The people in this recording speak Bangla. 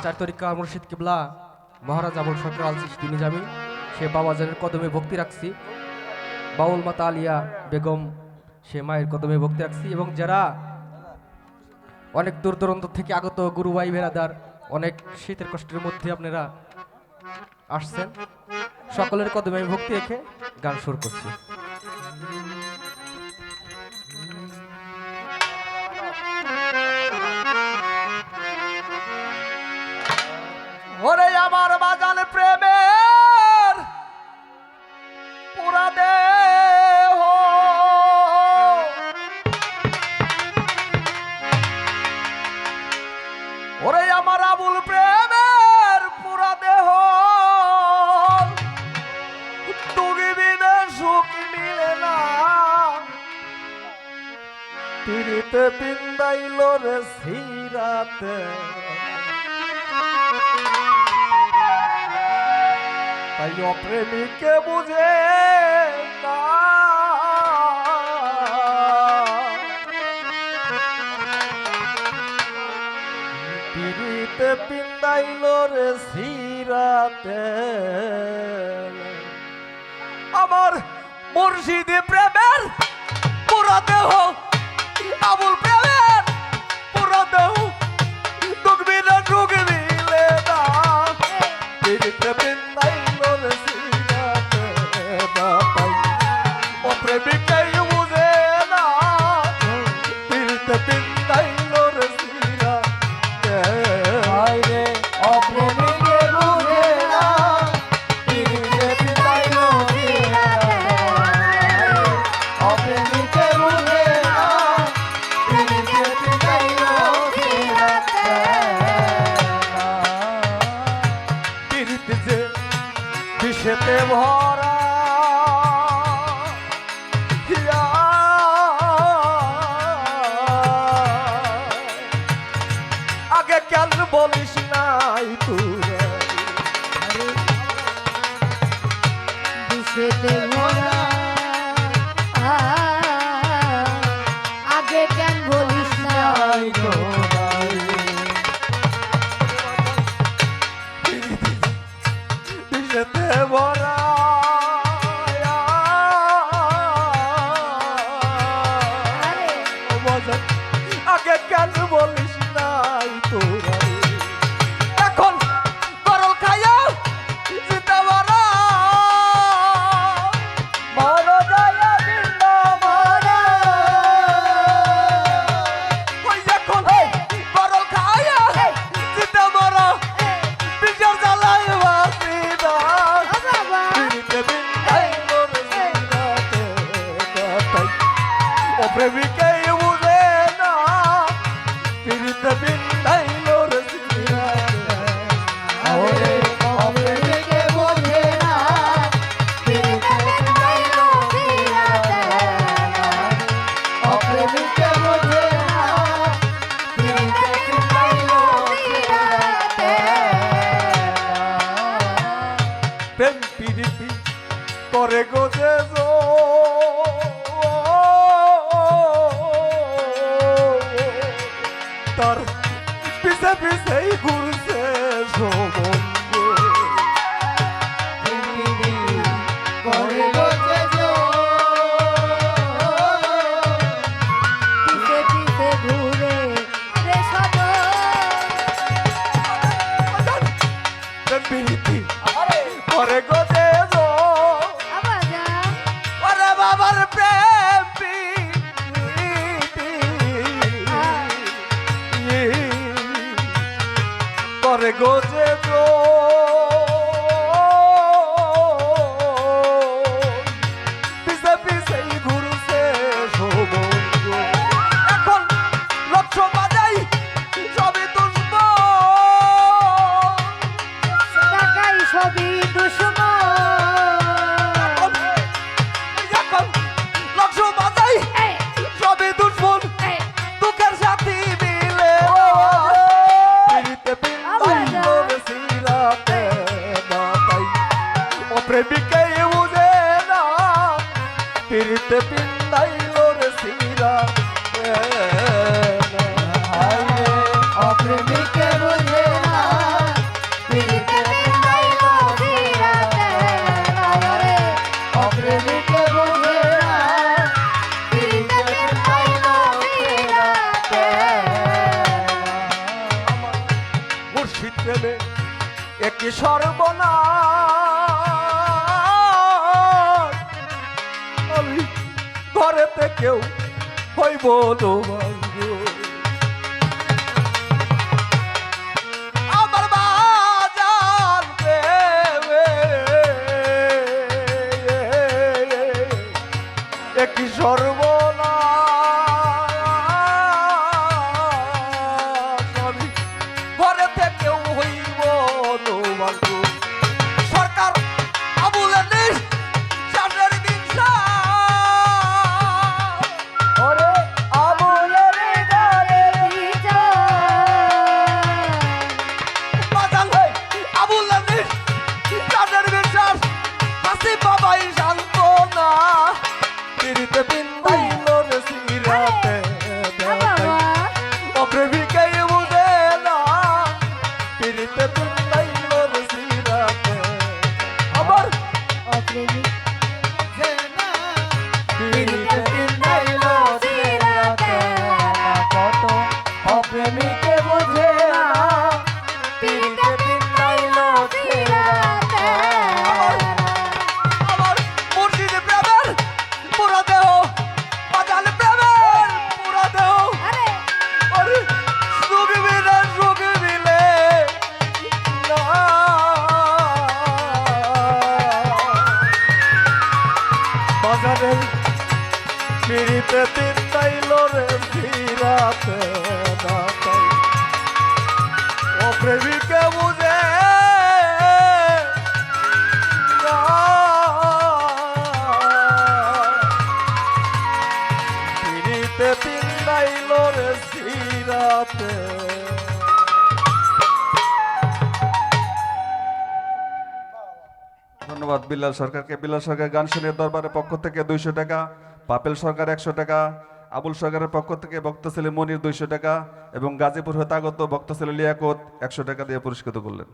চার তরিকা মুর্শিদ কিবলা মহারাজ আবুল সরকার আল চিশতি নিজামী সে বাবাজানের কদমে ভক্তি রাখছি। বাউল মাতা আলিয়া বেগম সে মায়ের কদমে ভক্তি রাখছি। এবং যারা অনেক দূর দূরান্ত থেকে আগত গুরু ভাই বেরাদার, অনেক শীতের কষ্টের মধ্যে আপনারা আসছেন, সকলের কদমে আমি ভক্তি রেখে গান শুরু করছি। ওরে আমার বাজান প্রেমের পুরা দেহ, ওরে আমার আবুল প্রেমের পুরা দেহ, তুমি বিনা সুখ মিলে না, পিড়িতে পিন্দাইল রে সিরাতে, তাই অপ্রেমিকে বুঝে না, পিড়িতে পিন্দাইল রে সিরাতে, আমার মুর্শিদি প্রেমের পুরা দেহ, আবুল প্রেমের পুরা দেহ, ডুগবি না ডুগবি না, পিড়িতে পিন্দাইল রে সিরাতে, অপ্রেমিকাই বুঝে না, পিড়িতে পিন্দাইল রে সিরাতে, আইরে অপ্রেমিকে বুঝে না, পিড়িতে পিন্দাইল সিরাতে, অপ্রেমিকে বুঝে না, পিড়িতে পিন্দাইল সিরাতে, পিড়িতে যে বিষেতে ভরা, ইয়া, আগে কেন বলিস নাই তুই, বিষেতে ভরা, আগে কেন বলিস নাই গো ভাই, বিষেতে ভরা, আরে আগে কেন বলিস নাই তোরা, এখন গরল খাইয়া জিতে মারা, মারা যায় জিন্দা মারা, ওই এখন গরল খাইয়া জিতে মারা, বিচার জ্বালাই বাসি না, বাবা পিড়িতে বিন্দাইল রে সিরাতে, অপ্রেমিকাই বুঝে না, পিড়িতে বিন্দাইল রে সিরাতে, ওরে অপ্রেমিকে বুঝে না, পিড়িতে পিন্দাইল সিরাতে, অপ্রেমিকে বুঝে না, পিড়িতে পিন্দাইল সিরাতে, প্রেম পিড়িতি করে গোজে তার পিছে পিছেই ঘুরছে সমঙ্গ, করে বসে যো, পিছে পিছে ঘুরে রে সদর, প্রেম পিড়িতি করে গোজে আবার যা, ওরে বাবার প্রেম পিড়িতি করে গোজে পিছে পিছেই ঘুরছে সমঙ্গ, এখন লক্ষ্য বাজাই সবই দুষ্ম, টাকাই সবই দুশ্মন, এখন লক্ষ্য বাজাই এই, সবই দুশ্মন, এই, দুঃখের সাথী মিলে, পিড়িতে পিন্দাইল রে সিরাতে, প্রেমে একই সর্বনাশ আমি ঘরেতে কেউ হইব তোমার গো। আমার বাজার প্রেমে একই সর্বনাশ আমি ঘরে থেকেও হইব তোমার গো। সরকার আবুলের নিঃশ্বাসের হিংসা ওরে আবুলের ঘরে বাজান হই আবুলের নিঃশ্বাসের বিশ্বাস হাসি বাবাই শান্ত না পিড়িতে বিন্দাইল রে সিরাতে বাবা অপ্রেমিকাই বুঝে না পিড়িতে বিন্দাইল রে সিরাতে আবার অপ্রেমিক পিড়িতে বিন্দাইল সিরাতে কত অপ্রেমিকে বুঝে না পিড়িতে বিন্দাইল সিরাতে আমার মুর্শিদ প্রেমের পুরা দেহ বাজান প্রেমের পুরা দেহ আরে আরে সুখ মিলে না বাজারের পিড়িতে তিন তাইল রে ফিরাতে না তাই ও প্রেমিকে বুঝে না পিড়িতে তিন তাইল রে ফিরাতে। ধন্যবাদ বিল্লাল সরকারকে। বিল্লাল সরকার গান শুনে দরবারের পক্ষ থেকে 200 টাকা, পাপেল সরকার 100 টাকা, আবুল সরকারের পক্ষ থেকে বক্তা ছেলে মনির 200 টাকা এবং গাজীপুর হতে আগত বক্তা ছেলে লিয়াকত 100 টাকা দিয়ে পুরস্কৃত করলেন।